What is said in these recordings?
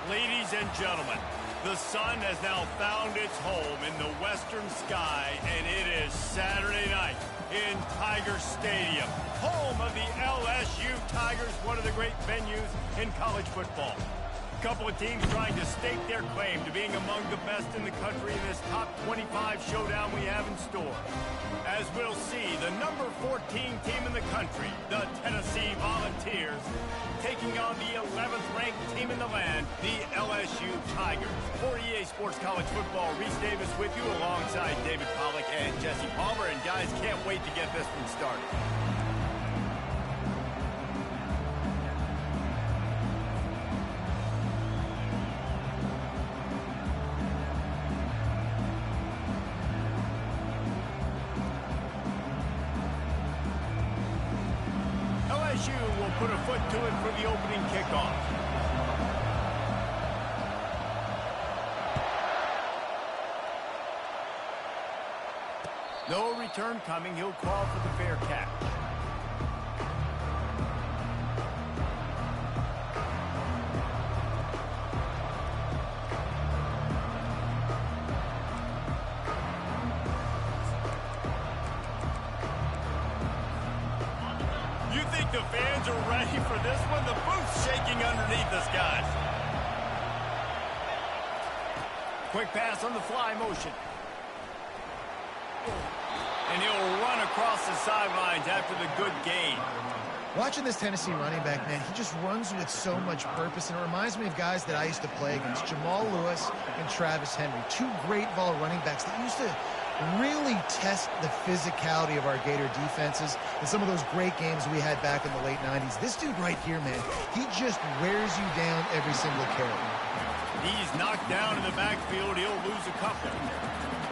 Ladies and gentlemen, the sun has now found its home in the western sky, and it is Saturday night in Tiger Stadium, home of the LSU Tigers, one of the great venues in college football. A couple of teams trying to stake their claim to being among the best in the country in this top 25 showdown we have in store. As we'll see, the number 14 team in the country, the Tennessee Volunteers, taking on the 11th ranked team in the land, the LSU Tigers. For EA Sports College Football, Reese Davis with you alongside David Pollack and Jesse Palmer. And guys, can't wait to get this one started. LSU will put a foot to it for the opening kickoff. No return coming. He'll call for the fair catch. You think the fans are ready for this one? The booth's shaking underneath us, guys. Quick pass on the fly motion. And he'll run across the sidelines after the good gain. Watching this Tennessee running back, man, he just runs with so much purpose, and it reminds me of guys that I used to play against, Jamal Lewis and Travis Henry, two great ball running backs that used to really test the physicality of our Gator defenses in some of those great games we had back in the late 90s. This dude right here, man, he just wears you down every single carry. He's knocked down in the backfield. He'll lose a couple.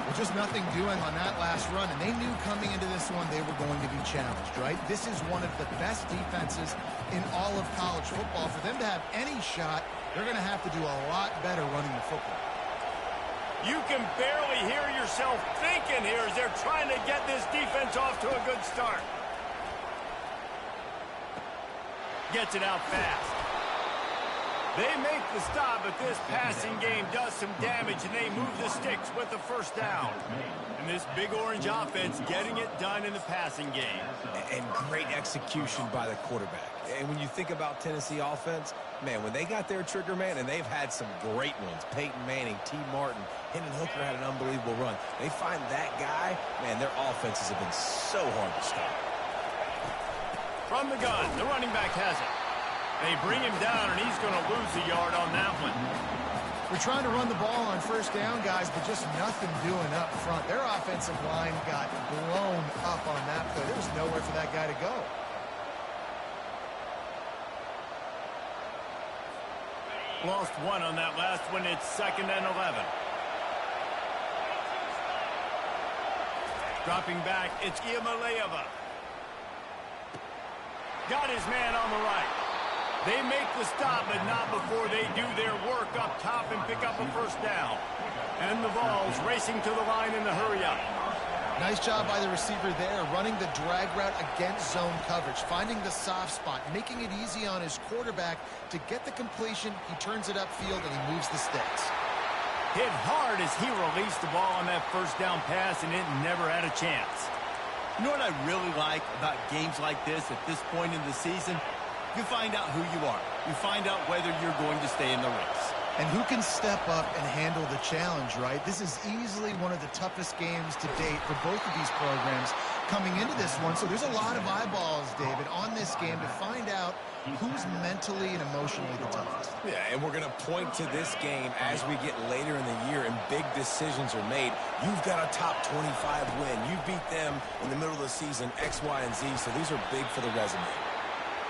Well, just nothing doing on that last run, and they knew coming into this one they were going to be challenged, right? This is one of the best defenses in all of college football. For them to have any shot, they're going to have to do a lot better running the football. You can barely hear yourself thinking here as they're trying to get this defense off to a good start. Gets it out fast. They make the stop, but this passing game does some damage, and they move the sticks with the first down. And this Big Orange offense getting it done in the passing game. And great execution by the quarterback. And when you think about Tennessee offense, man, when they got their trigger man, and they've had some great ones, Peyton Manning, T. Martin, Hendon Hooker had an unbelievable run. They find that guy, man, their offenses have been so hard to stop. From the gun, the running back has it. They bring him down, and he's going to lose a yard on that one. We're trying to run the ball on first down, guys, but just nothing doing up front. Their offensive line got blown up on that play. There was nowhere for that guy to go. Lost one on that last one. It's 2nd and 11. Dropping back, it's Iamaleava. Got his man on the right. They make the stop, but not before they do their work up top and pick up a first down. And the Vols racing to the line in the hurry-up. Nice job by the receiver there, running the drag route against zone coverage, finding the soft spot, making it easy on his quarterback to get the completion. He turns it upfield, and he moves the sticks. Hit hard as he released the ball on that first down pass, and it never had a chance. You know what I really like about games like this at this point in the season? You find out who you are. You find out whether you're going to stay in the race. And who can step up and handle the challenge, right? This is easily one of the toughest games to date for both of these programs coming into this one. So there's a lot of eyeballs, David, on this game to find out who's mentally and emotionally the toughest. Yeah, and we're going to point to this game as we get later in the year and big decisions are made. You've got a top 25 win. You beat them in the middle of the season, X, Y, and Z, so these are big for the resume.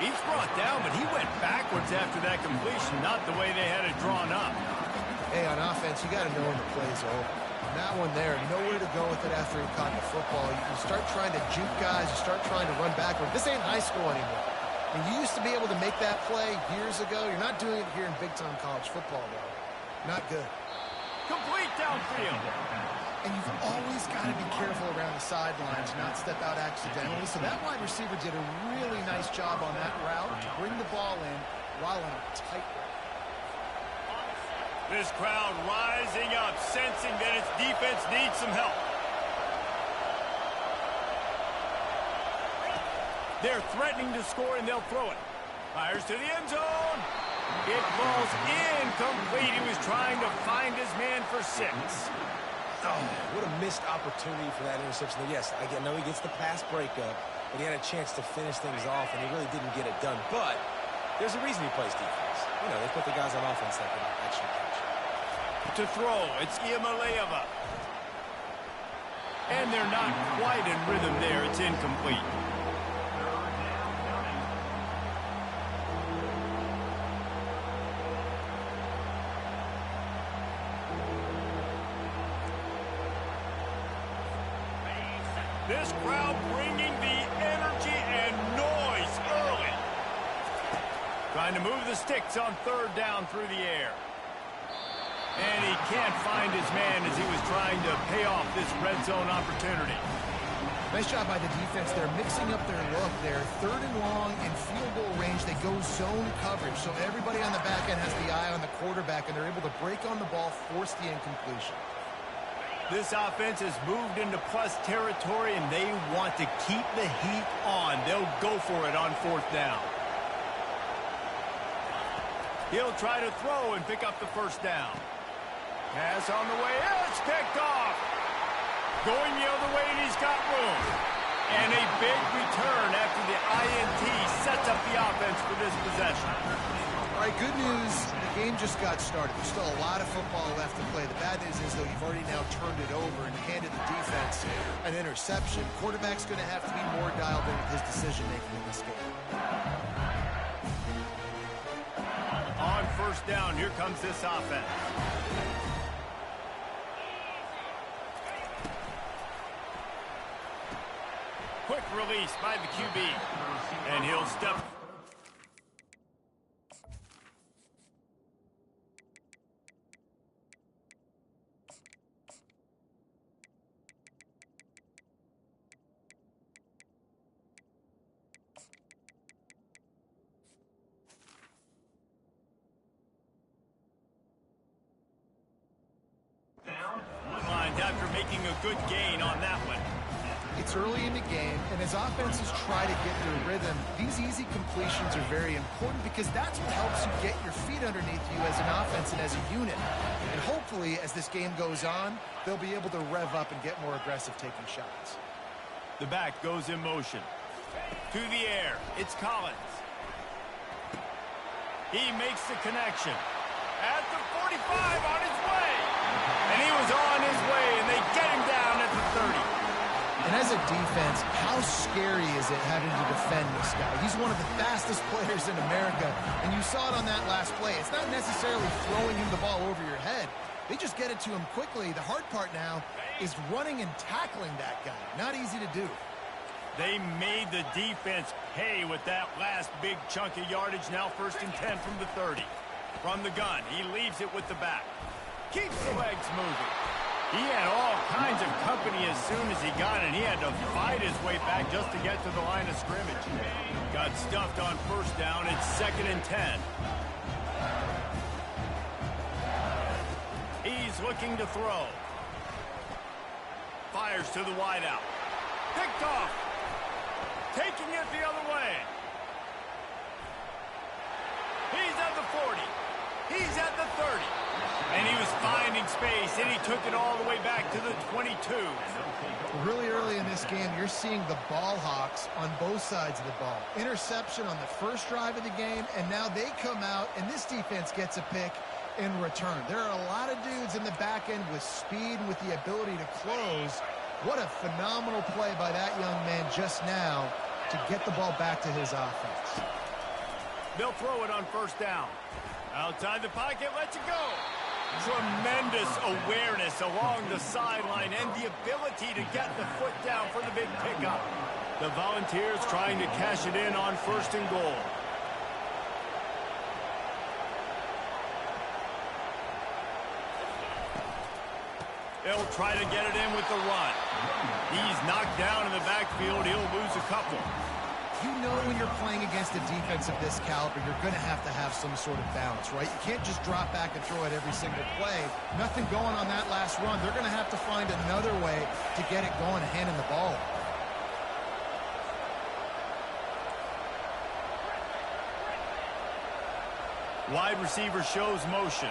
He's brought down, but he went backwards after that completion, not the way they had it drawn up. Hey, on offense, you got to know when the play's over. That one there, nowhere to go with it after he caught the football. You start trying to juke guys, you start trying to run backward. This ain't high school anymore. I mean, you used to be able to make that play years ago. You're not doing it here in big-time college football, though. Not good. Complete downfield. And you've always got to be careful around the sidelines, not step out accidentally. So that wide receiver did a really nice job on that route to bring the ball in while on a tight route. This crowd rising up, sensing that its defense needs some help. They're threatening to score, and they'll throw it. Fires to the end zone. It falls incomplete. He was trying to find his man for 6. Oh, what a missed opportunity for that interception. Yes, I know he gets the pass breakup, but he had a chance to finish things off, and he really didn't get it done. But there's a reason he plays defense. You know, they put the guys on offense that can actually catch. To throw, it's Iamaleava. And they're not quite in rhythm there. It's incomplete. This crowd bringing the energy and noise early. Trying to move the sticks on 3rd down through the air. And he can't find his man as he was trying to pay off this red zone opportunity. Nice job by the defense. They're mixing up their look. They're 3rd and long in field goal range. They go zone coverage. So everybody on the back end has the eye on the quarterback, and they're able to break on the ball, force the incompletion. This offense has moved into plus territory, and they want to keep the heat on. They'll go for it on 4th down. He'll try to throw and pick up the 1st down. Pass on the way. It's picked off. Going the other way, and he's got room. And a big return after the INT sets up the offense for this possession. All right, good news. The game just got started. There's still a lot of football left to play. The bad news is, though, you've already now turned it over and handed the defense an interception. Quarterback's going to have to be more dialed in with his decision-making in this game. On 1st down, here comes this offense. Quick release by the QB. And he'll step. After making a good gain on that one. It's early in the game, and as offenses try to get their rhythm, these easy completions are very important because that's what helps you get your feet underneath you as an offense and as a unit. And hopefully, as this game goes on, they'll be able to rev up and get more aggressive taking shots. The back goes in motion. To the air, it's Collins. He makes the connection. At the 45, on his way. And he was on his way, and they get him down at the 30. And as a defense, how scary is it having to defend this guy? He's one of the fastest players in America, and you saw it on that last play. It's not necessarily throwing him the ball over your head. They just get it to him quickly. The hard part now is running and tackling that guy. Not easy to do. They made the defense pay with that last big chunk of yardage. Now 1st and 10 from the 30. From the gun, he leaves it with the back. Keeps the legs moving. He had all kinds of company as soon as he got it. He had to fight his way back just to get to the line of scrimmage. Got stuffed on 1st down. It's 2nd and 10. He's looking to throw. Fires to the wideout. Picked off. Taking it the other way. He's at the 40. He's at the 30. And he was finding space, and he took it all the way back to the 22. Really early in this game, you're seeing the ball hawks on both sides of the ball. Interception on the first drive of the game, and now they come out, and this defense gets a pick in return. There are a lot of dudes in the back end with speed and with the ability to close. What a phenomenal play by that young man just now to get the ball back to his offense. They'll throw it on 1st down. Outside the pocket, lets it go. Tremendous awareness along the sideline and the ability to get the foot down for the big pickup. The Volunteers trying to cash it in on 1st and goal. They'll try to get it in with the run. He's knocked down in the backfield. He'll lose a couple. You know when you're playing against a defense of this caliber, you're going to have some sort of balance, right? You can't just drop back and throw it every single play. Nothing going on that last run. They're going to have to find another way to get it going, handing the ball. Wide receiver shows motion.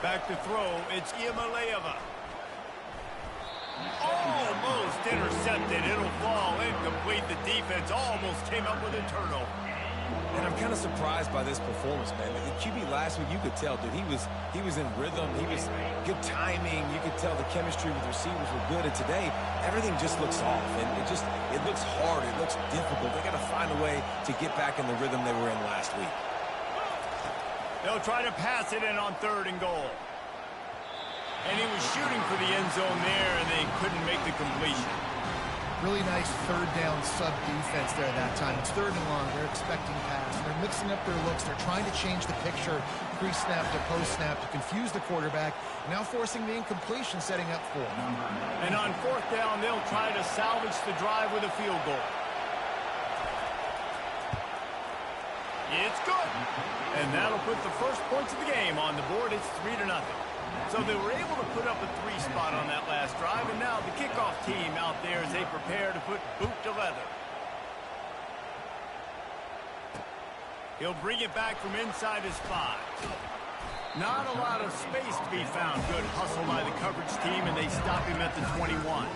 Back to throw, it's Iamaleava. Almost intercepted. It'll fall incomplete. The defense almost came up with a turnover. And I'm kind of surprised by this performance, man. The QB last week, you could tell, dude, he was in rhythm. He was good timing. You could tell the chemistry with receivers were good. And today, everything just looks off. And it looks hard. It looks difficult. They got to find a way to get back in the rhythm they were in last week. They'll try to pass it in on 3rd and goal. And he was shooting for the end zone there, and they couldn't make the completion. Really nice 3rd down sub defense there that time. It's 3rd and long. They're expecting pass. They're mixing up their looks. They're trying to change the picture pre-snap to post-snap to confuse the quarterback. Now forcing the incompletion, setting up 4. And on 4th down, they'll try to salvage the drive with a field goal. It's good. And that'll put the first points of the game on the board. It's 3-0. So they were able to put up a 3 spot on that last drive, and now the kickoff team out there as they prepare to put boot to leather. He'll bring it back from inside his 5. Not a lot of space to be found. Good hustle by the coverage team, and they stop him at the 21.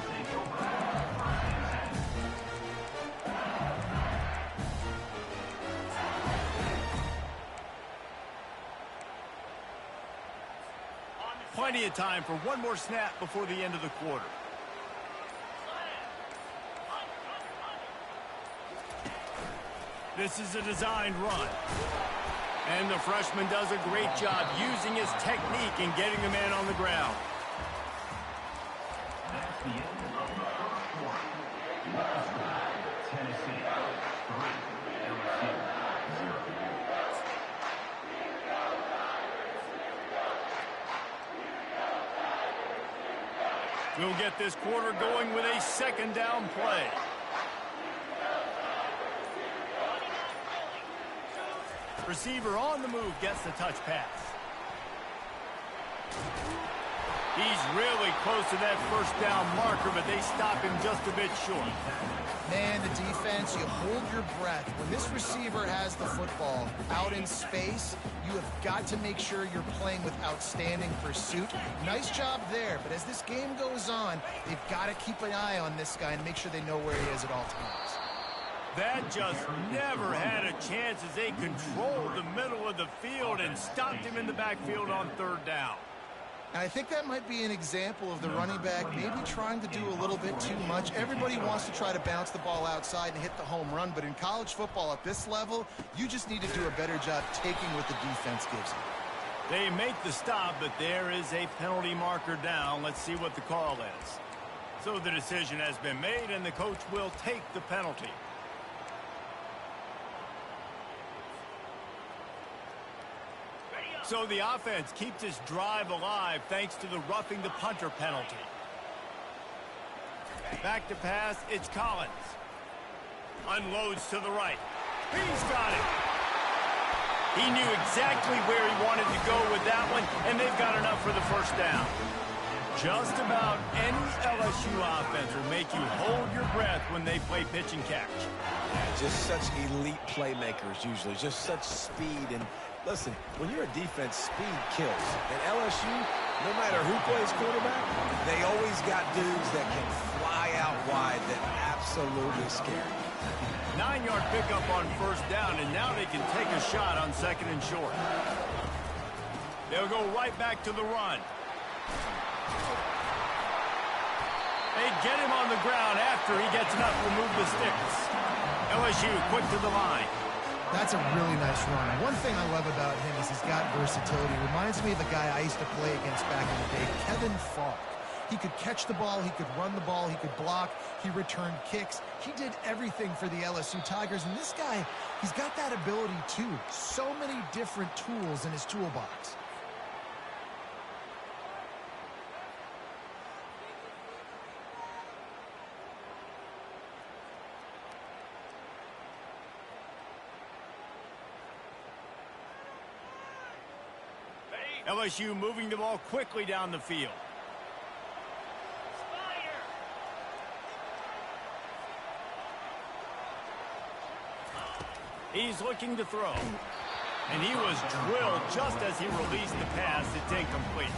Plenty of time for one more snap before the end of the quarter. This is a designed run. And the freshman does a great job using his technique and getting the man on the ground. That's the end of the first quarter. Tennessee 3, LSU 0. We'll get this quarter going with a 2nd down play. Receiver on the move gets the touch pass. He's really close to that 1st down marker, but they stop him just a bit short. Man, the defense, you hold your breath. When this receiver has the football out in space, you have got to make sure you're playing with outstanding pursuit. Nice job there, but as this game goes on, they've got to keep an eye on this guy and make sure they know where he is at all times. That just never had a chance as they controlled the middle of the field and stopped him in the backfield on 3rd down. And I think that might be an example of the running back maybe trying to do a little bit too much. Everybody wants to try to bounce the ball outside and hit the home run, but in college football at this level, you just need to do a better job taking what the defense gives you. They make the stop, but there is a penalty marker down. Let's see what the call is. So the decision has been made, and the coach will take the penalty. So the offense keeps this drive alive thanks to the roughing the punter penalty. Back to pass, it's Collins. Unloads to the right. He's got it. He knew exactly where he wanted to go with that one, and they've got enough for the 1st down. Just about any LSU offense will make you hold your breath when they play pitch and catch. Yeah, just such elite playmakers usually, just such speed. And listen, when you're a defense, speed kills. And LSU, no matter who plays quarterback, they always got dudes that can fly out wide that absolutely scare you. 9-yard pickup on 1st down, and now they can take a shot on 2nd and short. They'll go right back to the run. They get him on the ground after he gets enough to remove the sticks. LSU quick to the line. That's a really nice run. One thing I love about him is he's got versatility. Reminds me of a guy I used to play against back in the day, Kevin Falk. He could catch the ball, he could run the ball, he could block, he returned kicks. He did everything for the LSU Tigers, and this guy, he's got that ability too. So many different tools in his toolbox. LSU moving the ball quickly down the field. He's looking to throw. And he was drilled just as he released the pass. It's incomplete.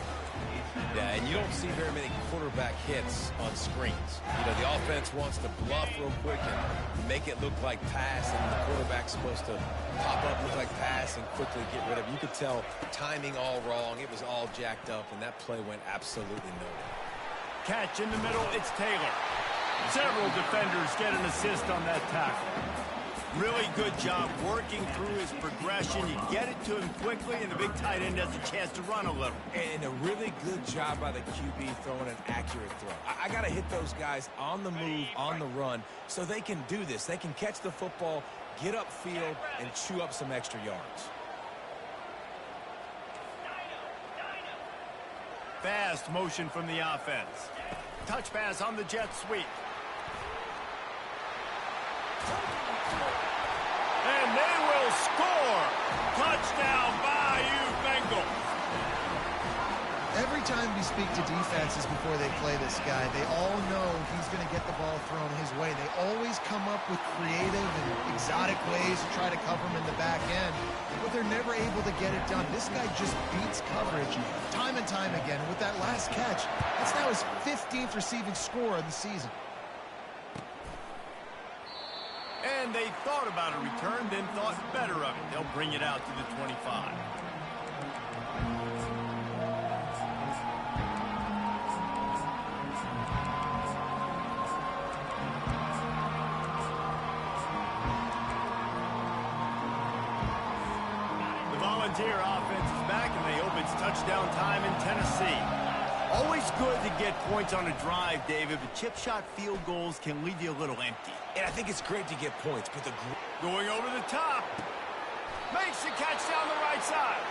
Yeah, and you don't see very many quarterback hits on screens. You know, the offense wants to bluff real quick and make it look like pass, and the quarterback's supposed to pop up, look like pass, and quickly get rid of it. You could tell timing all wrong. It was all jacked up, and that play went absolutely nowhere. Catch in the middle, it's Taylor. Several defenders get an assist on that tackle. Really good job working through his progression. You get it to him quickly, and the big tight end has a chance to run a little. And a really good job by the QB throwing an accurate throw. I got to hit those guys on the move, on the run, so they can do this. They can catch the football, get upfield, and chew up some extra yards. Fast motion from the offense. Touch pass on the jet sweep. And they will score. Touchdown, Bayou Bengals. Every time we speak to defenses before they play this guy, they all know he's going to get the ball thrown his way. They always come up with creative and exotic ways to try to cover him in the back end, but they're never able to get it done. This guy just beats coverage time and time again. And with that last catch, that's now his 15th receiving score of the season. And they thought about a return, then thought better of it. They'll bring it out to the 25. The Volunteer offense is back, and they hope it's touchdown time in Tennessee. Always good to get points on a drive, David, but chip shot field goals can leave you a little empty. And I think it's great to get points, but going over the top. Makes the catch down the right side.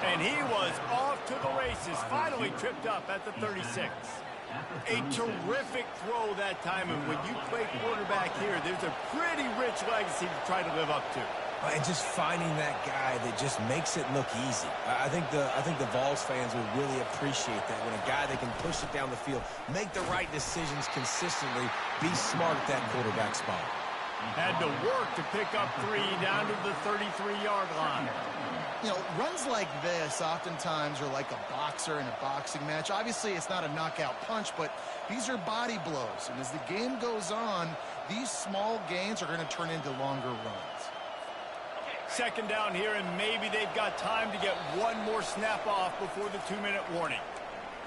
And he was off to the races. Finally tripped up at the 36. A terrific throw that time. And when you play quarterback here, there's a pretty rich legacy to try to live up to. And just finding that guy that just makes it look easy. I think the Vols fans will really appreciate that, when a guy that can push it down the field, make the right decisions consistently, be smart at that quarterback spot. Had to work to pick up 3 down to the 33-yard line. You know, runs like this oftentimes are like a boxer in a boxing match. Obviously, it's not a knockout punch, but these are body blows. And as the game goes on, these small gains are going to turn into longer runs. Second down here, and maybe they've got time to get one more snap off before the 2-minute warning.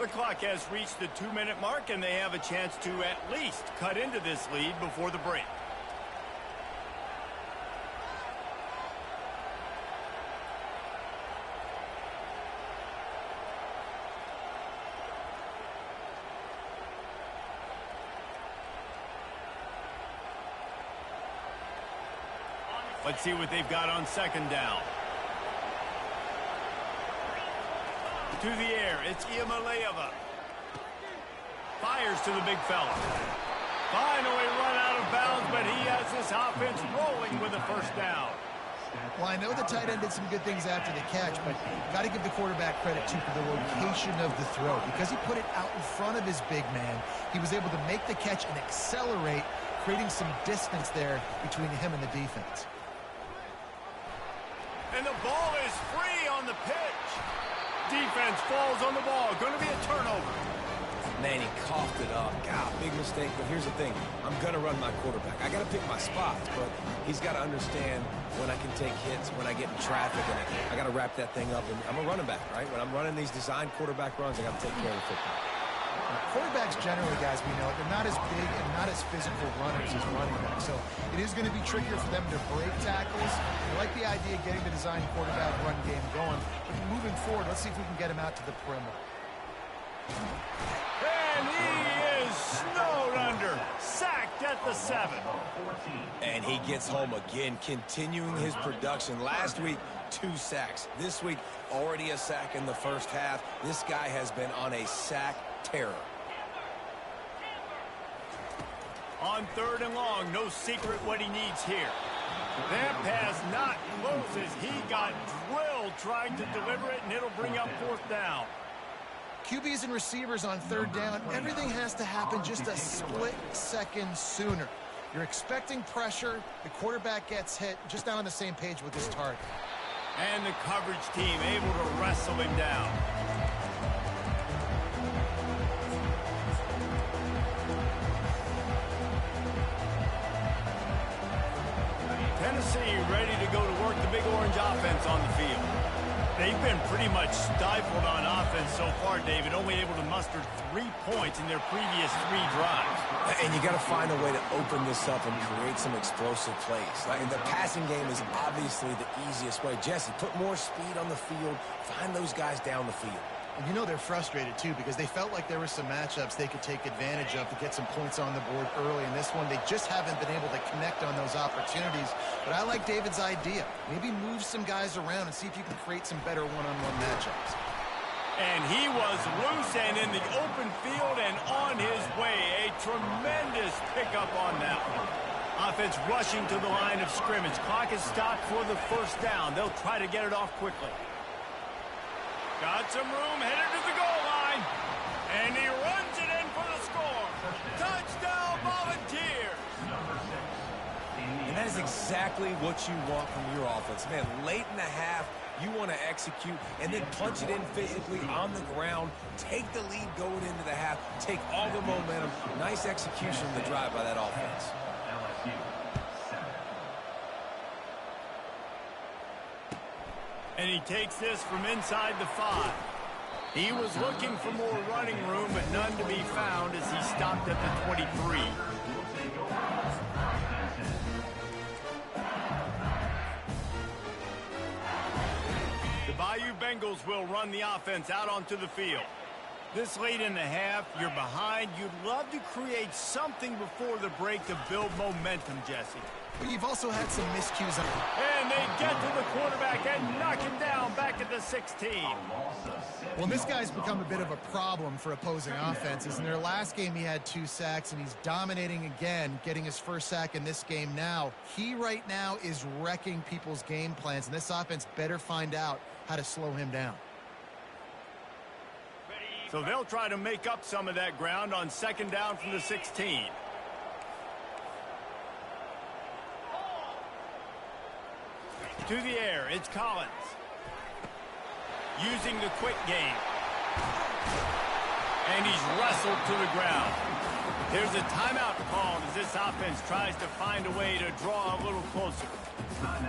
The clock has reached the 2-minute mark, and they have a chance to at least cut into this lead before the break. Let's see what they've got on second down. To the air, it's Iamaleava. Fires to the big fella. Finally run out of bounds, but he has this offense rolling with a first down. Well, I know the tight end did some good things after the catch, but got to give the quarterback credit, too, for the location of the throw. Because he put it out in front of his big man, he was able to make the catch and accelerate, creating some distance there between him and the defense. And the ball is free on the pitch. Defense falls on the ball. Going to be a turnover. Man, he coughed it up. God, big mistake. But here's the thing. I'm going to run my quarterback. I got to pick my spots, but he's got to understand when I can take hits, when I get in traffic, and I got to wrap that thing up. And I'm a running back, right? When I'm running these design quarterback runs, I got to take care of the football. Quarterbacks generally, guys, we know, they're not as big and not as physical runners as running backs. So it is going to be trickier for them to break tackles. I like the idea of getting the design quarterback run game going. But moving forward, let's see if we can get him out to the perimeter. And he is snowed under. Sacked at the 7. And he gets home again, continuing his production. Last week, 2 sacks. This week, already a sack in the first half. This guy has been on a sack terror. On third and long, no secret what he needs here. That pass not close as he got drilled Bell trying to deliver it, and it'll bring up 4th down. QBs and receivers on 3rd down, everything has to happen just a split second sooner. You're expecting pressure, the quarterback gets hit, just not on the same page with his target. And the coverage team able to wrestle him down. Tennessee ready to go to work the Big Orange offense on the field. They've been pretty much stifled on offense so far, David, only able to muster 3 points in their previous 3 drives. And you got to find a way to open this up and create some explosive plays. The passing game is obviously the easiest way. Jesse, put more speed on the field, find those guys down the field. And you know they're frustrated, too, because they felt like there were some matchups they could take advantage of to get some points on the board early. In this one, they just haven't been able to connect on those opportunities. But I like David's idea. Maybe move some guys around and see if you can create some better one-on-one matchups. And he was loose and in the open field and on his way. A tremendous pickup on that one. Offense rushing to the line of scrimmage. Clock is stopped for the 1st down. They'll try to get it off quickly. Got some room, headed to the goal line. And he runs it in for the score. Touchdown, Volunteers. And that is exactly what you want from your offense. Man, late in the half, you want to execute and then punch it in physically on the ground. Take the lead going into the half. Take all the momentum. Nice execution of the drive by that offense. LSU 7. And he takes this from inside the 5. He was looking for more running room, but none to be found as he stopped at the 23. The Bayou Bengals will run the offense out onto the field. This late in the half, you're behind. You'd love to create something before the break to build momentum, Jesse. But you've also had some miscues. And they get to the quarterback and knock him down back at the 16. Well, this guy's become a bit of a problem for opposing offenses. In their last game, he had 2 sacks, and he's dominating again, getting his 1st sack in this game now. He right now is wrecking people's game plans, and this offense better find out how to slow him down. So they'll try to make up some of that ground on 2nd down from the 16. To the air, it's Collins. Using the quick game. And he's wrestled to the ground. There's a timeout called as this offense tries to find a way to draw a little closer.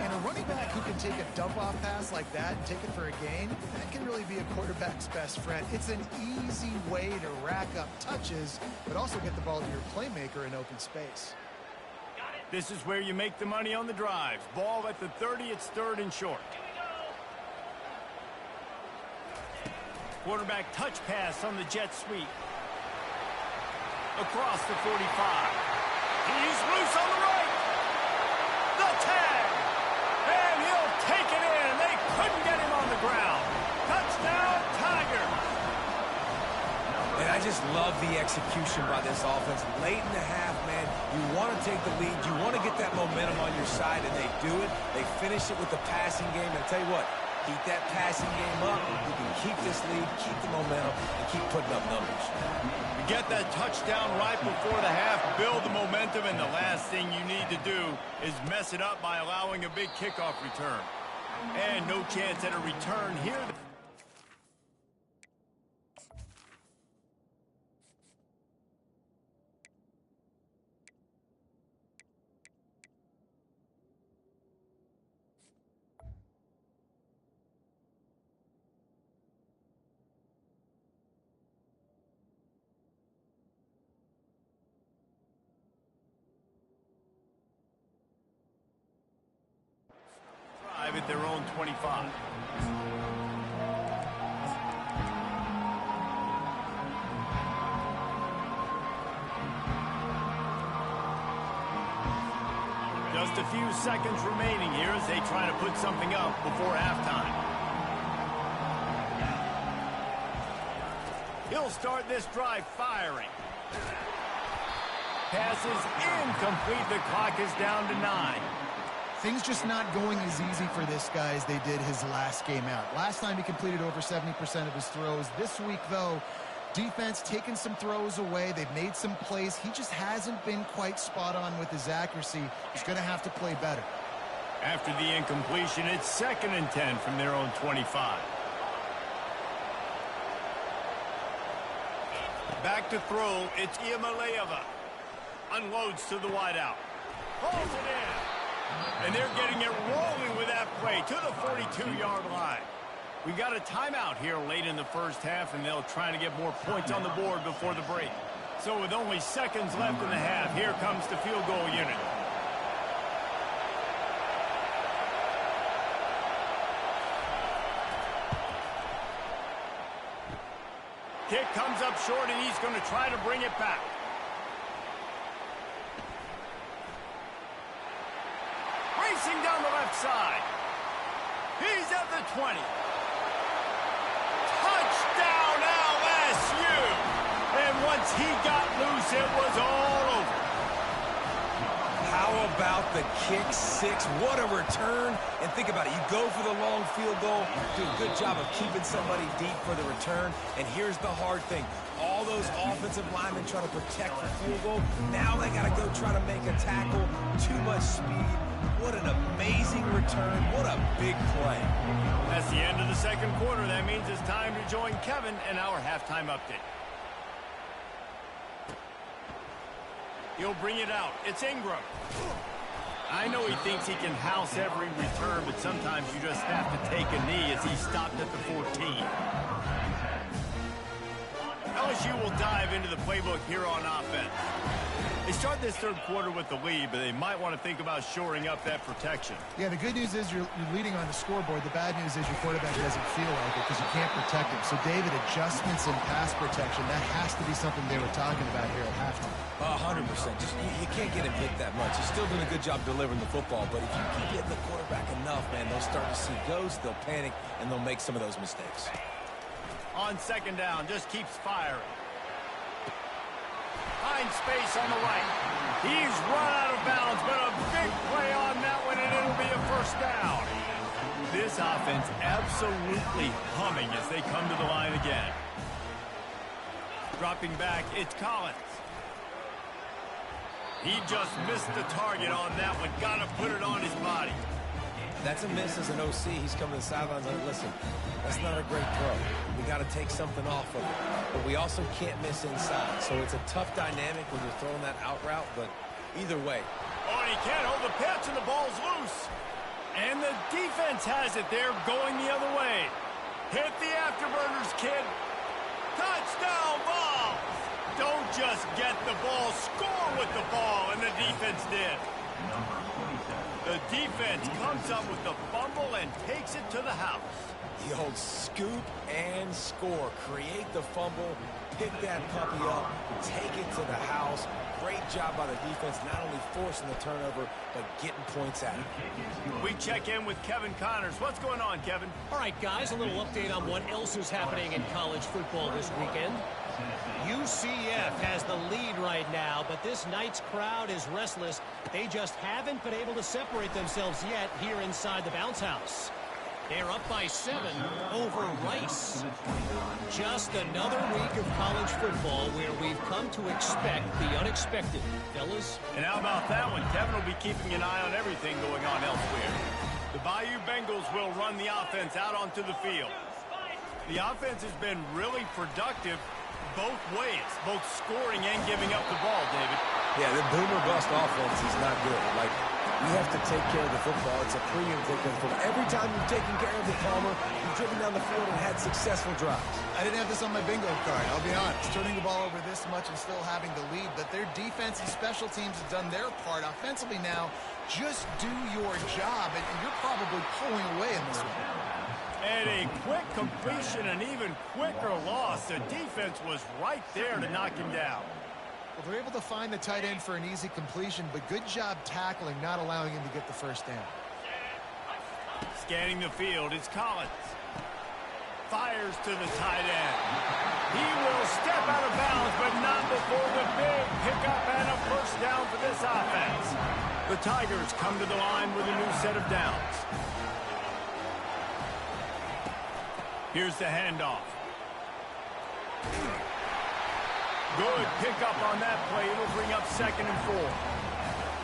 And a running back who can take a dump-off pass like that and take it for a gain, that can really be a quarterback's best friend. It's an easy way to rack up touches, but also get the ball to your playmaker in open space. This is where you make the money on the drives. Ball at the 30, it's 3rd and short. Quarterback touch pass on the jet sweep. Across the 45. He's loose on the right. The tag. And he'll take it in. They couldn't get him on the ground. Touchdown, Tigers. And I just love the execution by this offense. Late in the half, man, you want to take the lead. You want to get that momentum on your side, and they do it. They finish it with the passing game. And I tell you what, keep that passing game up. You can keep this lead, keep the momentum, and keep putting up numbers. You get that touchdown right before the half, build the momentum, and the last thing you need to do is mess it up by allowing a big kickoff return. And no chance at a return here. At their own 25. Just a few seconds remaining here as they try to put something up before halftime. He'll start this drive firing. Pass is incomplete. The clock is down to 9. Things just not going as easy for this guy as they did his last game out. Last time he completed over 70% of his throws. This week, though, defense taking some throws away. They've made some plays. He just hasn't been quite spot on with his accuracy. He's going to have to play better. After the incompletion, it's 2nd and 10 from their own 25. Back to throw, it's Iamaleava. Unloads to the wideout. Pulls it in. And they're getting it rolling with that play to the 42-yard line. We got a timeout here late in the first half, and they'll try to get more points on the board before the break. So with only seconds left in the half, here comes the field goal unit. Kick comes up short, and he's going to try to bring it back. Racing down the left side. He's at the 20. Touchdown LSU! And once he got loose, it was all over. How about the kick six? What a return. And think about it. You go for the long field goal, do a good job of keeping somebody deep for the return. And here's the hard thing. All those offensive linemen trying to protect the field goal. Now they got to go try to make a tackle. Too much speed. What an amazing return. What a big play. That's the end of the second quarter. That means it's time to join Kevin in our halftime update. He'll bring it out. It's Ingram. I know he thinks he can house every return, but sometimes you just have to take a knee as he stopped at the 14. LSU will dive into the playbook here on offense. They start this third quarter with the lead, but they might want to think about shoring up that protection. Yeah, the good news is you're leading on the scoreboard. The bad news is your quarterback doesn't feel like it because you can't protect him. So, David, adjustments in pass protection, that has to be something they were talking about here at halftime. 100%. Just you can't get him hit that much. He's still doing a good job delivering the football, but if you keep hitting the quarterback enough, man, they'll start to see ghosts, they'll panic, and they'll make some of those mistakes. On second down, just keeps firing. Finds space on the right. He's run out of bounds, but a big play on that one, and it'll be a first down. This offense absolutely humming as they come to the line again. Dropping back, it's Collins. He just missed the target on that one. Got to put it on his body. That's a miss as an OC. He's coming to the sidelines and listen, that's not a great throw. We got to take something off of it. But we also can't miss inside. So it's a tough dynamic when you're throwing that out route, but either way. Oh, and he can't hold the pitch, and the ball's loose. And the defense has it there going the other way. Hit the afterburners, kid. Touchdown ball. Don't just get the ball, score with the ball, and the defense did. The defense comes up with the fumble and takes it to the house. The old scoop and score. Create the fumble, pick that puppy up, take it to the house. Great job by the defense, not only forcing the turnover, but getting points out of it. We check in with Kevin Connors. What's going on, Kevin? All right, guys, a little update on what else is happening in college football this weekend. UCF has the lead right now, but this night's crowd is restless. They just haven't been able to separate themselves yet here inside the bounce house. They're up by 7 over Rice. Just another week of college football where we've come to expect the unexpected, fellas. And how about that one? Kevin will be keeping an eye on everything going on elsewhere. The Bayou Bengals will run the offense out onto the field. The offense has been really productive both ways, both scoring and giving up the ball, David. Yeah, the boomer bust offense is not good. Like, you have to take care of the football. It's a premium take care of the football. Every time you've taken care of the Palmer, you've driven down the field and had successful drives. I didn't have this on my bingo card, I'll be honest. Turning the ball over this much and still having the lead, but their defense and special teams have done their part. Offensively now, just do your job, and you're probably pulling away in this one. And a quick completion, an even quicker loss. The defense was right there to knock him down. Well, they're able to find the tight end for an easy completion, but good job tackling, not allowing him to get the first down. Scanning the field, it's Collins. Fires to the tight end. He will step out of bounds, but not before the big pickup and a first down for this offense. The Tigers come to the line with a new set of downs. Here's the handoff. Good pickup on that play. It'll bring up 2nd and 4.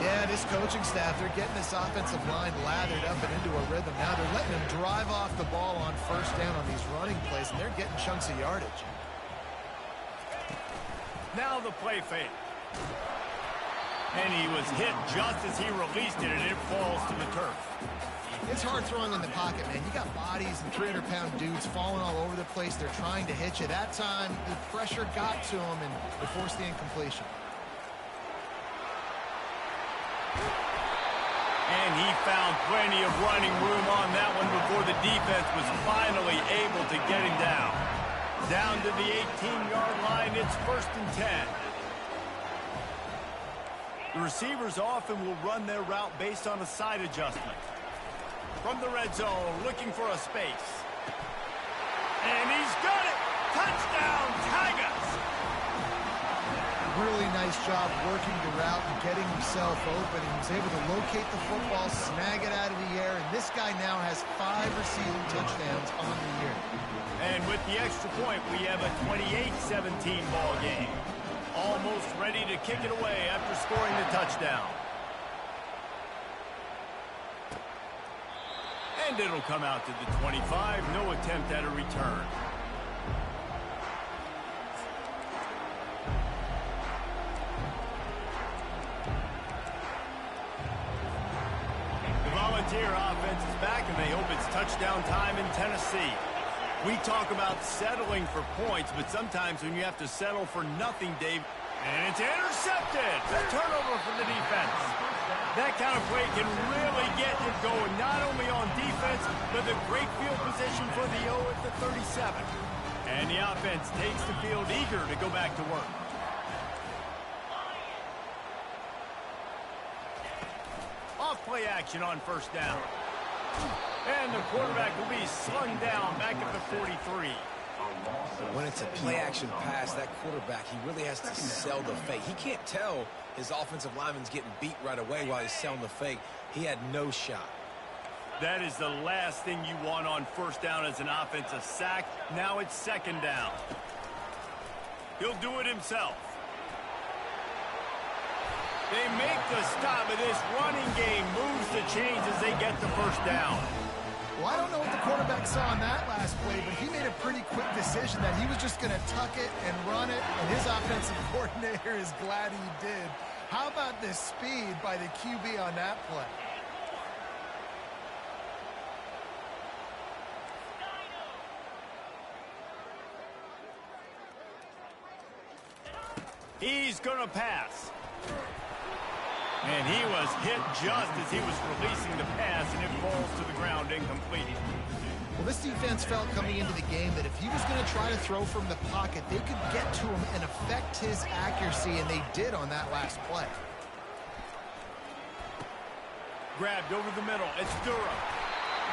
Yeah, this coaching staff, they're getting this offensive line lathered up and into a rhythm. Now they're letting them drive off the ball on 1st down on these running plays, and they're getting chunks of yardage. Now the play fake. And he was hit just as he released it, and it falls to the turf. It's hard throwing in the pocket, man. You got bodies and 300-pound dudes falling all over the place. They're trying to hit you. That time, the pressure got to them, and they forced the incompletion. And he found plenty of running room on that one before the defense was finally able to get him down. Down to the 18-yard line, it's 1st and 10. The receivers often will run their route based on a side adjustment. From the red zone, looking for a space. And he's got it! Touchdown, Tigers! Really nice job working the route and getting himself open. He was able to locate the football, snag it out of the air, and this guy now has 5 receiving touchdowns on the year. And with the extra point, we have a 28-17 ball game. Almost ready to kick it away after scoring the touchdown. And it'll come out to the 25. No attempt at a return. The Volunteer offense is back, and they hope it's touchdown time in Tennessee. We talk about settling for points, but sometimes when you have to settle for nothing, Dave, and it's intercepted. A turnover for the defense. That kind of play can really get you going, not only on defense, but the great field position for the O at the 37. And the offense takes the field eager to go back to work. Off play action on 1st down. And the quarterback will be slung down back at the 43. When it's a play-action pass, that quarterback, he really has to sell the fake. He can't tell his offensive lineman's getting beat right away while he's selling the fake. He had no shot. That is the last thing you want on 1st down as an offensive sack. Now it's 2nd down. He'll do it himself. They make the stop, but this running game moves the chains as they get the 1st down. Well, I don't know what the quarterback saw on that last play, but he made a pretty quick decision that he was just going to tuck it and run it, and his offensive coordinator is glad he did. How about the speed by the QB on that play? He's going to pass. And he was hit just as he was releasing the pass, and it falls to the ground incomplete. Well, this defense felt coming into the game that if he was going to try to throw from the pocket, they could get to him and affect his accuracy, and they did on that last play. Grabbed over the middle. It's Durham.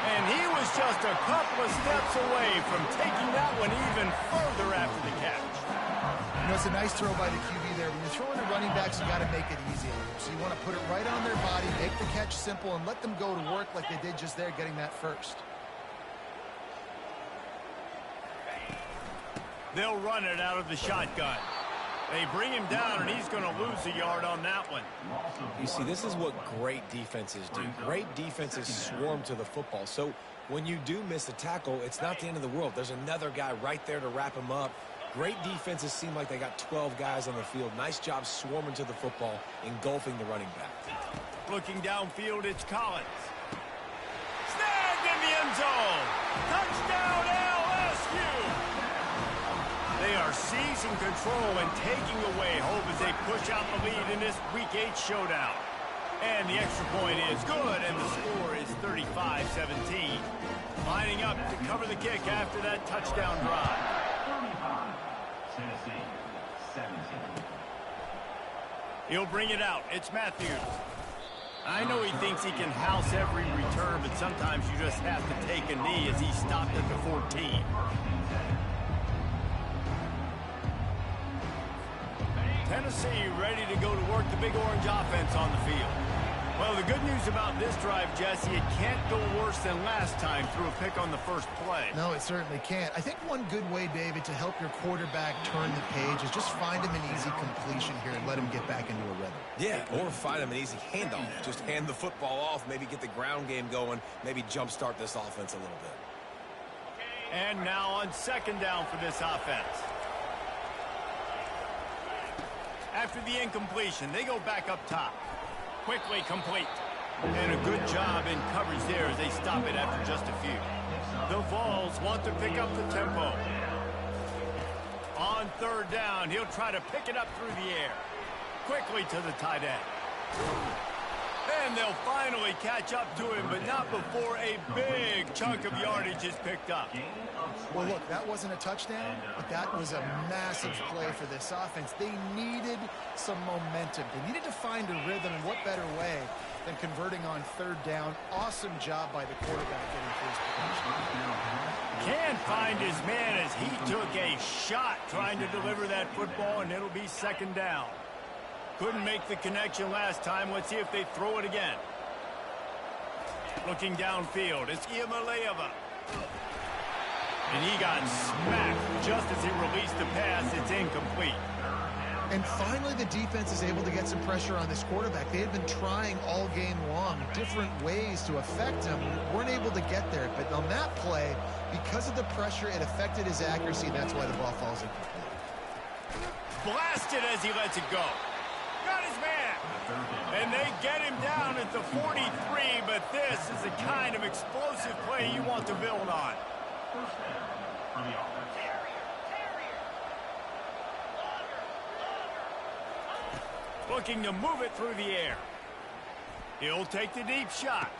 And he was just a couple of steps away from taking that one even further after the catch. You know, it's a nice throw by the QB there. When you're throwing to running backs, you got to make it easy on them. So you want to put it right on their body, make the catch simple, and let them go to work like they did just there, getting that first. They'll run it out of the shotgun. They bring him down, and he's going to lose a yard on that one. You see, this is what great defenses do. Great defenses swarm to the football. So when you do miss a tackle, it's not the end of the world. There's another guy right there to wrap him up. Great defenses seem like they got 12 guys on the field. Nice job swarming to the football, engulfing the running back. Looking downfield, it's Collins. Snagged in the end zone. Touchdown, LSU. They are seizing control and taking away hope as they push out the lead in this Week 8 showdown. And the extra point is good, and the score is 35-17. Lining up to cover the kick after that touchdown drive. Tennessee, 17. He'll bring it out. It's Matthews. I know he thinks he can house every return, but sometimes you just have to take a knee as he stopped at the 14. Tennessee ready to go to work the Big Orange offense on the field. Well, the good news about this drive, Jesse, it can't go worse than last time through a pick on the first play. No, it certainly can't. I think one good way, David, to help your quarterback turn the page is just find him an easy completion here and let him get back into a rhythm. Yeah, or find him an easy handoff. Just hand the football off, maybe get the ground game going, maybe jumpstart this offense a little bit. And now on second down for this offense. After the incompletion, they go back up top. Quickly complete. And a good job in coverage there as they stop it after just a few. The Vols want to pick up the tempo. On third down, he'll try to pick it up through the air. Quickly to the tight end. And they'll finally catch up to him, but not before a big chunk of yardage is picked up. Well, look, that wasn't a touchdown, but that was a massive play for this offense. They needed some momentum. They needed to find a rhythm, and what better way than converting on third down. Awesome job by the quarterback getting first possession. Can't find his man as he took a shot trying to deliver that football, and it'll be second down. Couldn't make the connection last time. Let's see if they throw it again. Looking downfield, it's Iamaleava. And he got smacked just as he released the pass. It's incomplete. And finally, the defense is able to get some pressure on this quarterback. They had been trying all game long different ways to affect him. Weren't able to get there. But on that play, because of the pressure, it affected his accuracy, and that's why the ball falls incomplete. Blasted as he lets it go. Got his man. And they get him down at the 43, but this is the kind of explosive play you want to build on. First down for the offense. Looking to move it through the air. He'll take the deep shot.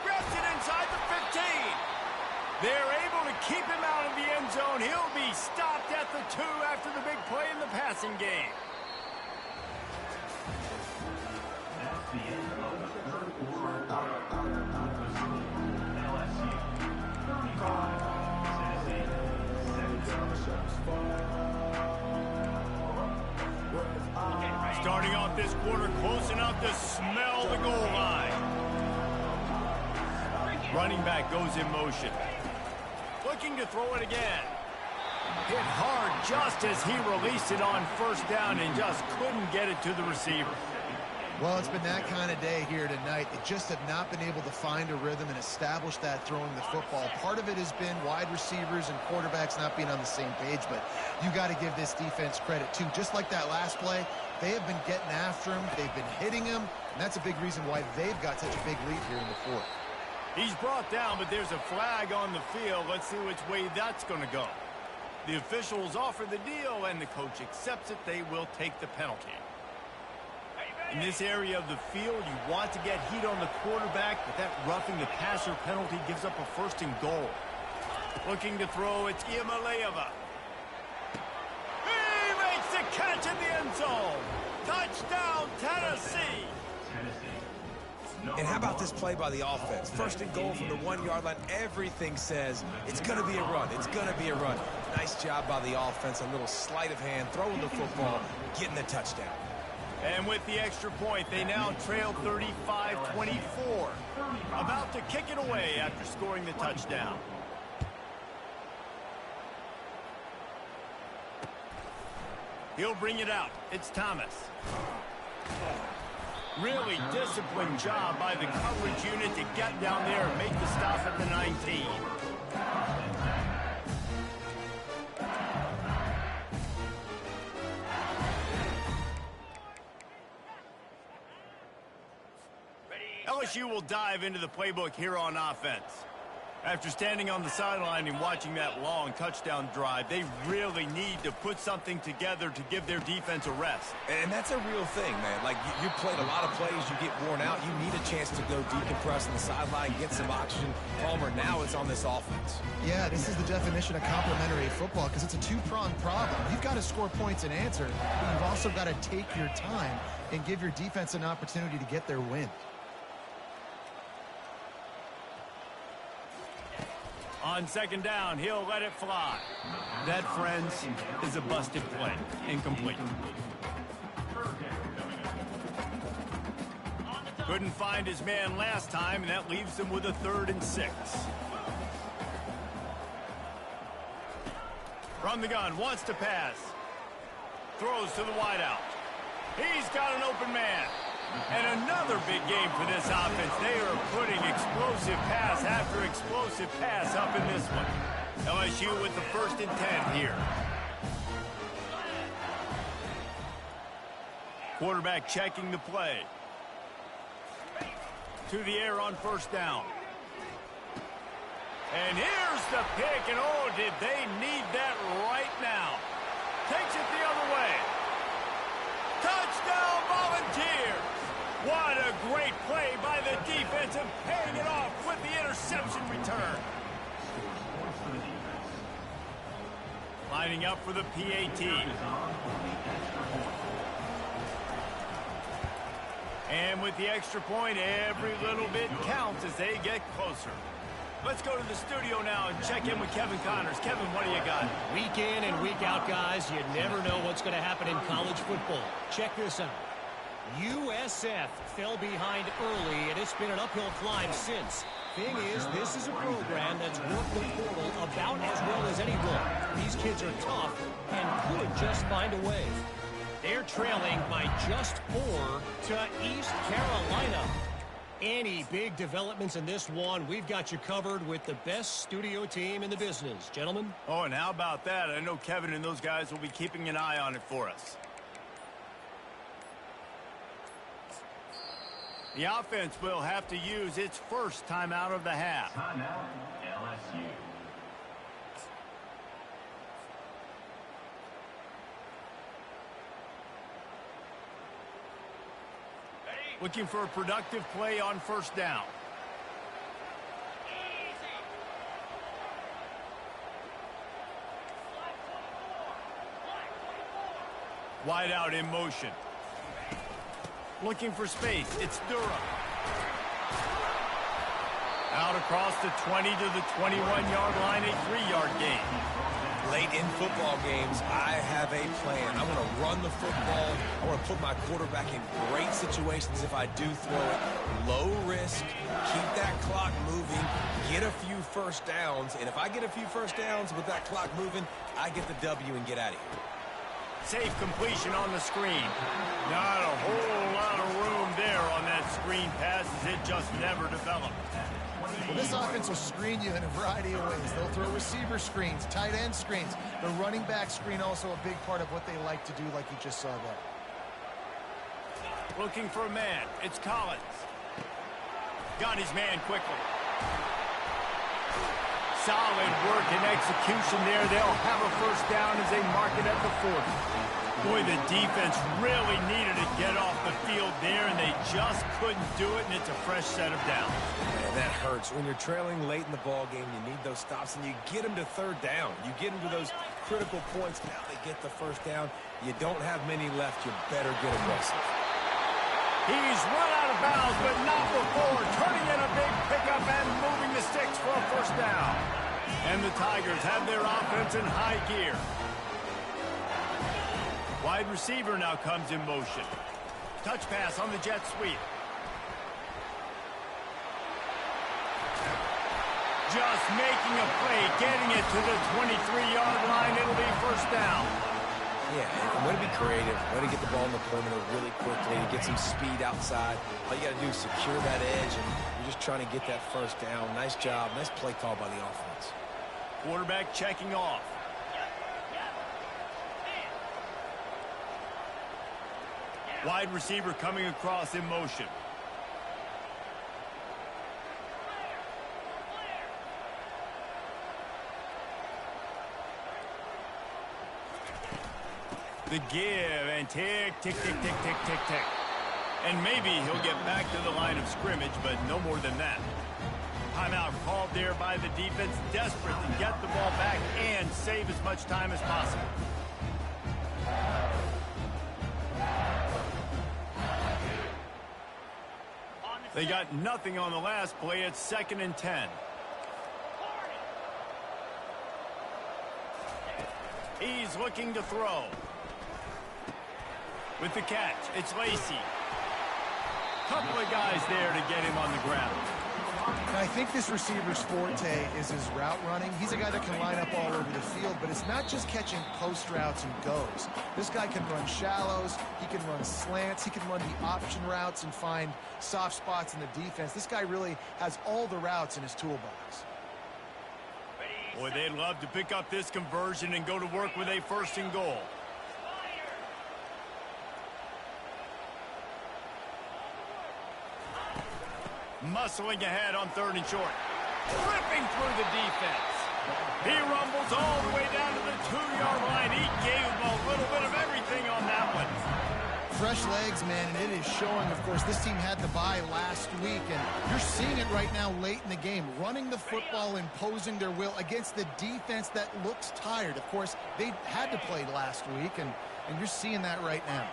Grabs it inside the 15. They're able to keep him out of the end zone. He'll be stopped at the 2 after the big play in the passing game. That's the end of the third quarter. LSU 35, Tennessee 7. Starting off this quarter close enough to smell the goal line. Running back goes in motion. Looking to throw it again. Hit hard just as he released it on first down and just couldn't get it to the receiver. Well, it's been that kind of day here tonight. They just have not been able to find a rhythm and establish that throwing the football. Part of it has been wide receivers and quarterbacks not being on the same page, but you got to give this defense credit, too. Just like that last play, they have been getting after him. They've been hitting him, and that's a big reason why they've got such a big lead here in the fourth. He's brought down, but there's a flag on the field. Let's see which way that's going to go. The officials offer the deal, and the coach accepts it. They will take the penalty. In this area of the field, you want to get heat on the quarterback, but that roughing the passer penalty gives up a first and goal. Looking to throw, it's Iamaleava. He makes the catch in the end zone. Touchdown, Tennessee. And how about this play by the offense? First and goal from the 1-yard line. Everything says it's going to be a run. It's going to be a run. Nice job by the offense. A little sleight of hand, throwing the football, getting the touchdown. And with the extra point, they now trail 35-24. About to kick it away after scoring the touchdown. He'll bring it out. It's Thomas. Really disciplined job by the coverage unit to get down there and make the stop at the 19. LSU will dive into the playbook here on offense. After standing on the sideline and watching that long touchdown drive, they really need to put something together to give their defense a rest. And that's a real thing, man. Like, you played a lot of plays, you get worn out. You need a chance to go decompress on the sideline, get some oxygen. Palmer, now it's on this offense. Yeah, this is the definition of complementary football because it's a two-pronged problem. You've got to score points and answer, but you've also got to take your time and give your defense an opportunity to get their win. On second down, he'll let it fly. That, friends, is a busted play. Incomplete. Couldn't find his man last time, and that leaves him with a 3rd and 6. From the gun, wants to pass. Throws to the wideout. He's got an open man. And another big game for this offense. They are putting explosive pass after explosive pass up in this one. LSU with the 1st and 10 here. Quarterback checking the play. To the air on 1st down. And here's the pick, and oh, did they need that right now. Takes it the other way. Touchdown Volunteers! What a great play by the defense and paying it off with the interception return. Lining up for the PAT. And with the extra point, every little bit counts as they get closer. Let's go to the studio now and check in with Kevin Connors. Kevin, what do you got? Week in and week out, guys, you never know what's going to happen in college football. Check this out. USF fell behind early, and it's been an uphill climb since. Thing is, this is a program that's worked the portal about as well as anyone. These kids are tough and could just find a way. They're trailing by just 4 to East Carolina. Any big developments in this one, we've got you covered with the best studio team in the business. Gentlemen? Oh, and how about that? I know Kevin and those guys will be keeping an eye on it for us. The offense will have to use its first timeout of the half. Timeout, LSU. Looking for a productive play on 1st down. Wide out in motion. Looking for space. It's Durham. Out across the 20 to the 21-yard line, a 3-yard gain. Late in football games, I have a plan. I want to run the football. I want to put my quarterback in great situations if I do throw it. Low risk, keep that clock moving, get a few 1st downs. And if I get a few 1st downs with that clock moving, I get the W and get out of here. Safe completion on the screen. Not a whole lot of room there on that screen pass as it just never developed. Well, this offense will screen you in a variety of ways. They'll throw receiver screens, tight end screens. The running back screen also a big part of what they like to do, like you just saw there. Looking for a man. It's Collins. Got his man quickly. Solid work and execution there. They'll have a 1st down as they mark it at the 40. Boy, the defense really needed to get off the field there, and they just couldn't do it, and it's a fresh set of downs. Man, that hurts. When you're trailing late in the ball game, you need those stops, and you get them to 3rd down. You get them to those critical points. Now they get the 1st down. You don't have many left. You better get aggressive. He's run out of bounds, but not before. Turning in a big pickup and moving the sticks for a 1st down. And the Tigers have their offense in high gear. Wide receiver now comes in motion. Touch pass on the jet sweep. Just making a play, getting it to the 23-yard line. It'll be 1st down. Yeah, way to be creative, way to get the ball in the perimeter really quickly, get some speed outside. All you got to do is secure that edge, and you're just trying to get that 1st down. Nice job, nice play call by the offense. Quarterback checking off. Wide receiver coming across in motion. The give and tick, tick, tick, tick, tick, tick, tick. And maybe he'll get back to the line of scrimmage, but no more than that. Timeout called there by the defense, desperate to get the ball back and save as much time as possible. They got nothing on the last play. It's 2nd and 10. He's looking to throw. With the catch, it's Lacey. Couple of guys there to get him on the ground. And I think this receiver's forte is his route running. He's a guy that can line up all over the field, but it's not just catching post routes and goes. This guy can run shallows, he can run slants, he can run the option routes and find soft spots in the defense. This guy really has all the routes in his toolbox. Boy, they'd love to pick up this conversion and go to work with a 1st and goal. Muscling ahead on 3rd and short. Ripping through the defense. He rumbles all the way down to the 2-yard line. He gave him a little bit of everything on that one. Fresh legs, man, and it is showing. Of course, this team had the bye last week, and you're seeing it right now late in the game. Running the football, imposing their will against the defense that looks tired. Of course, they had to play last week, and you're seeing that right now.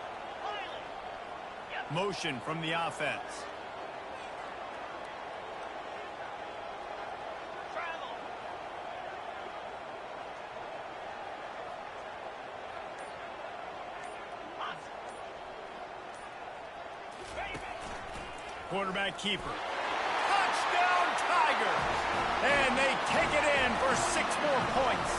Motion from the offense. Quarterback keeper. Touchdown Tigers! And they take it in for 6 more points.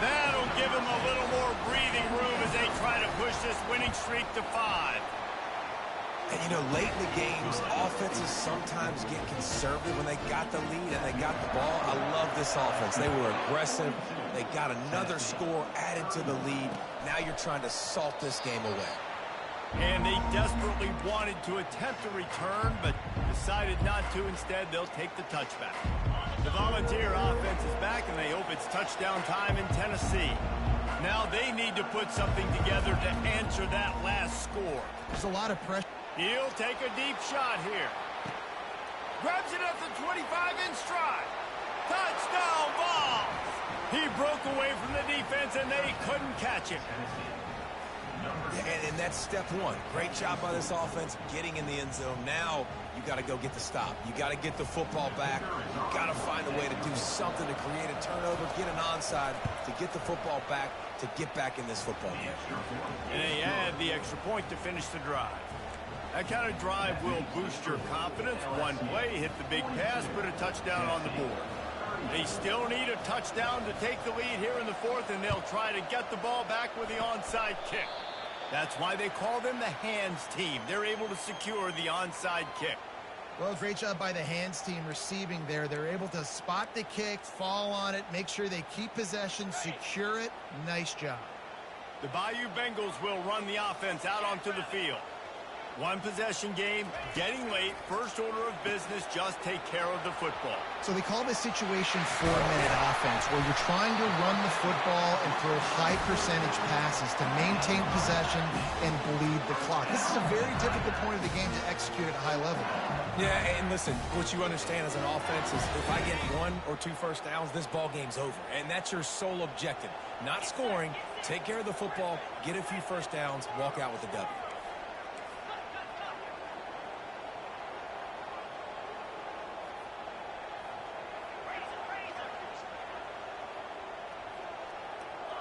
That'll give them a little more breathing room as they try to push this winning streak to 5. And, you know, late in the games, offenses sometimes get conservative when they got the lead and they got the ball. I love this offense. They were aggressive. They got another score added to the lead. Now you're trying to salt this game away. And they desperately wanted to attempt a return, but decided not to. Instead, they'll take the touchback. The Volunteer offense is back, and they hope it's touchdown time in Tennessee. Now they need to put something together to answer that last score. There's a lot of pressure. He'll take a deep shot here. Grabs it at the 25 in stride. Touchdown ball! He broke away from the defense, and they couldn't catch him. And that's step 1. Great job by this offense getting in the end zone. Now you got to go get the stop. You got to get the football back. You got to find a way to do something to create a turnover, get an onside, to get the football back, to get back in this football game. And they add the extra point to finish the drive. That kind of drive will boost your confidence. One play, hit the big pass, put a touchdown on the board. They still need a touchdown to take the lead here in the 4th, and they'll try to get the ball back with the onside kick. That's why they call them the hands team. They're able to secure the onside kick. Well, great job by the hands team receiving there. They're able to spot the kick, fall on it, make sure they keep possession, secure it. Nice job. The Bayou Bengals will run the offense out onto the field. 1 possession game, getting late, first order of business, just take care of the football. So they call this situation 4-minute offense, where you're trying to run the football and throw high percentage passes to maintain possession and bleed the clock. This is a very difficult point of the game to execute at a high level. Yeah, and listen, what you understand as an offense is if I get 1 or 2 first downs, this ball game's over. And that's your sole objective. Not scoring, take care of the football, get a few first downs, walk out with a W.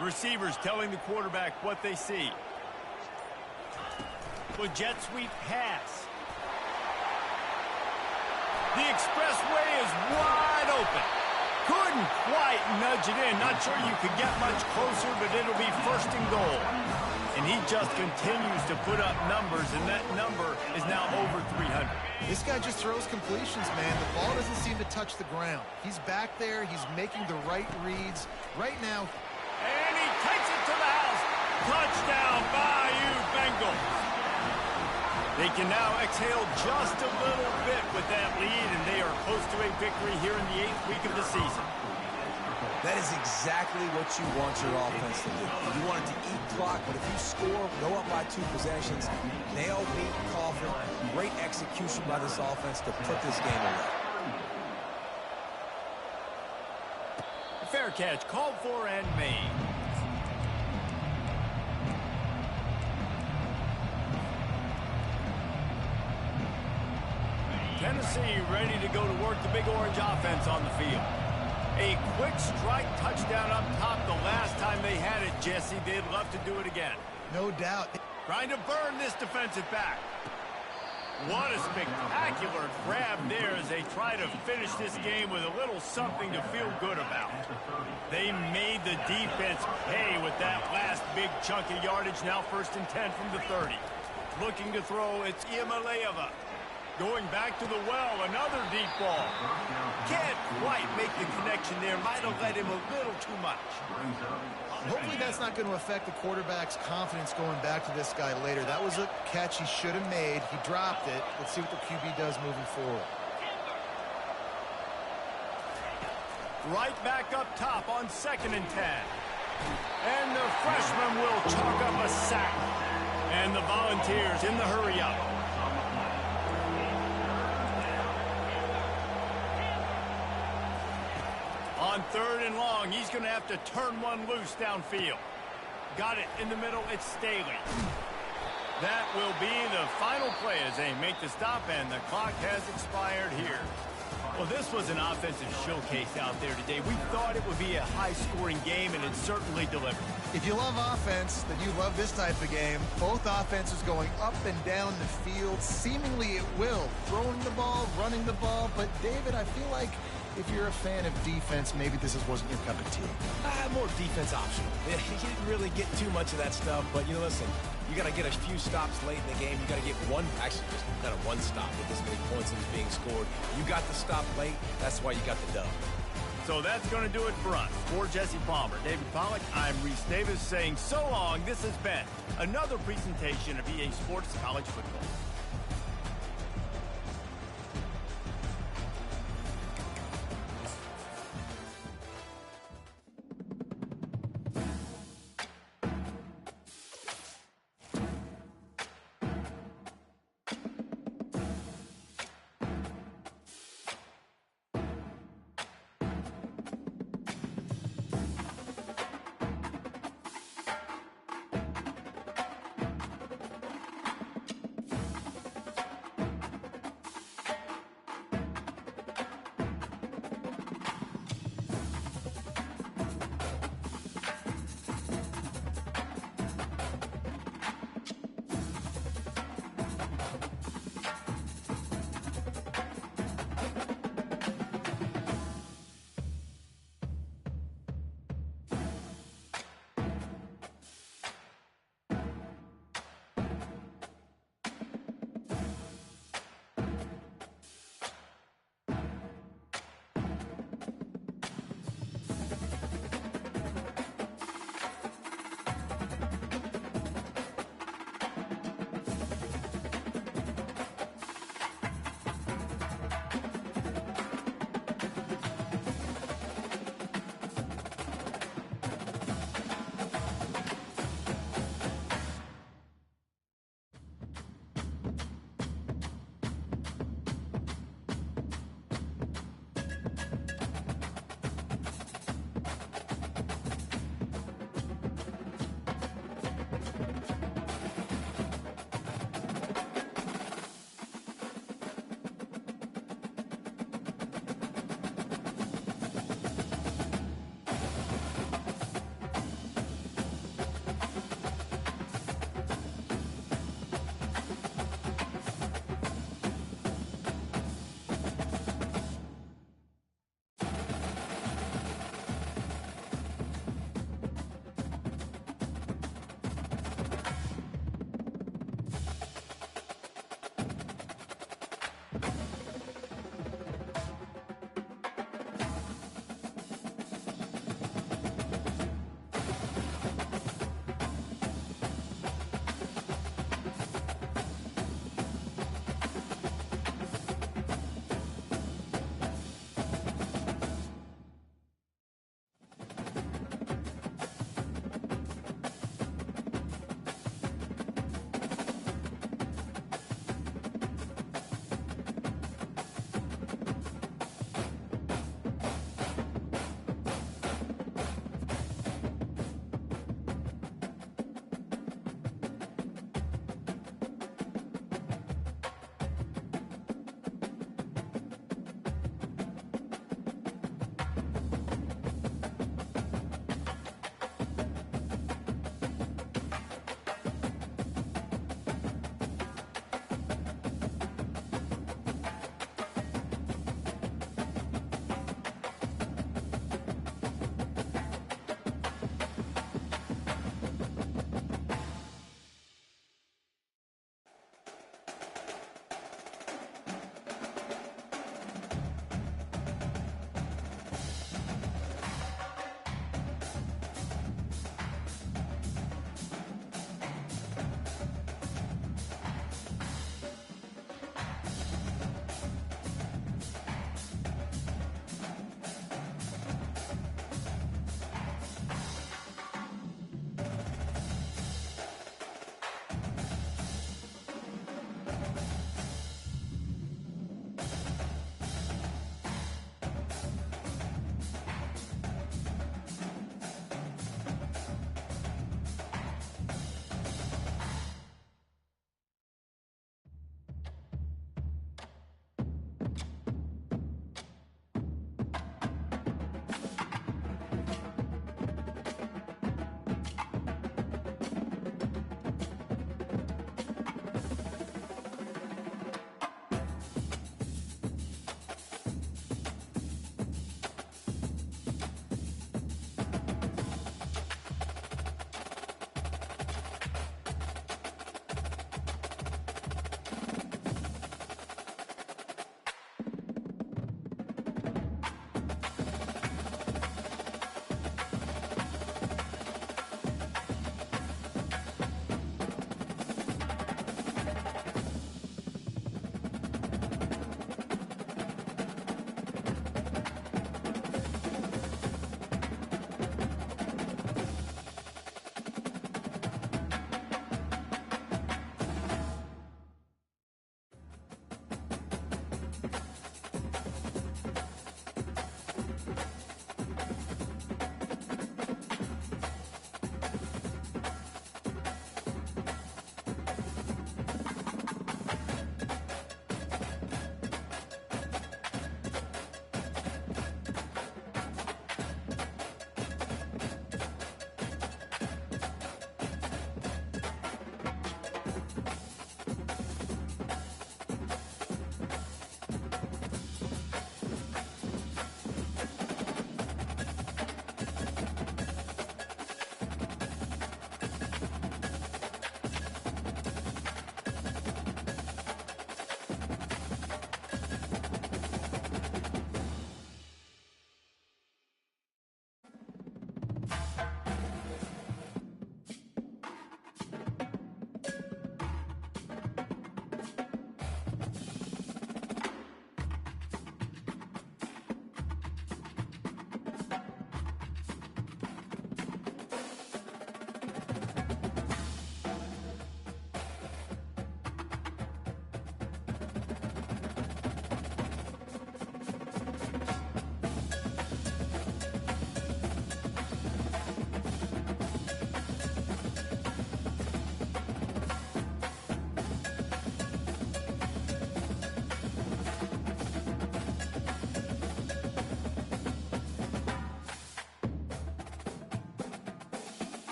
Receivers telling the quarterback what they see. The jet sweep pass. The expressway is wide open. Couldn't quite nudge it in. Not sure you could get much closer, but it'll be 1st and goal. And he just continues to put up numbers, and that number is now over 300. This guy just throws completions, man. The ball doesn't seem to touch the ground. He's back there. He's making the right reads. Right now, and he takes it to the house. Touchdown, Bayou Bengals. They can now exhale just a little bit with that lead, and they are close to a victory here in the 8th week of the season. That is exactly what you want your offense to do. You want it to eat clock, but if you score, go up by 2 possessions, nail, beat, coffin. Great execution by this offense to put this game away. Fair catch called for and made. Tennessee ready to go to work the Big Orange offense on the field. A quick strike touchdown up top the last time they had it, Jesse. They'd love to do it again. no doubt. Trying to burn this defensive back. What a spectacular grab there as they try to finish this game with a little something to feel good about. They made the defense pay with that last big chunk of yardage. Now 1st and 10 from the 30. Looking to throw, it's Iamaleava. Going back to the well, another deep ball. Can't quite make the connection there. Might have led him a little too much. Hopefully that's not going to affect the quarterback's confidence going back to this guy later. That was a catch he should have made. He dropped it. Let's see what the QB does moving forward. Right back up top on 2nd and 10. And the freshman will chalk up a sack. And the Volunteers in the hurry-up. On 3rd and long, he's going to have to turn one loose downfield. Got it in the middle. It's Staley. That will be the final play as they make the stop, and the clock has expired here. Well, this was an offensive showcase out there today. We thought it would be a high-scoring game, and it certainly delivered. If you love offense, then you love this type of game. Both offenses going up and down the field, seemingly at will. Throwing the ball, running the ball. But, David, I feel like if you're a fan of defense, maybe this wasn't your cup of tea. More defense optional. You didn't really get too much of that stuff, but, listen, you got to get a few stops late in the game. You got to get just kind of one stop with this many points that is being scored. You got the stop late. That's why you got the dub. So that's going to do it for us. For Jesse Palmer, David Pollack, I'm Reese Davis saying so long. This has been another presentation of EA Sports College Football.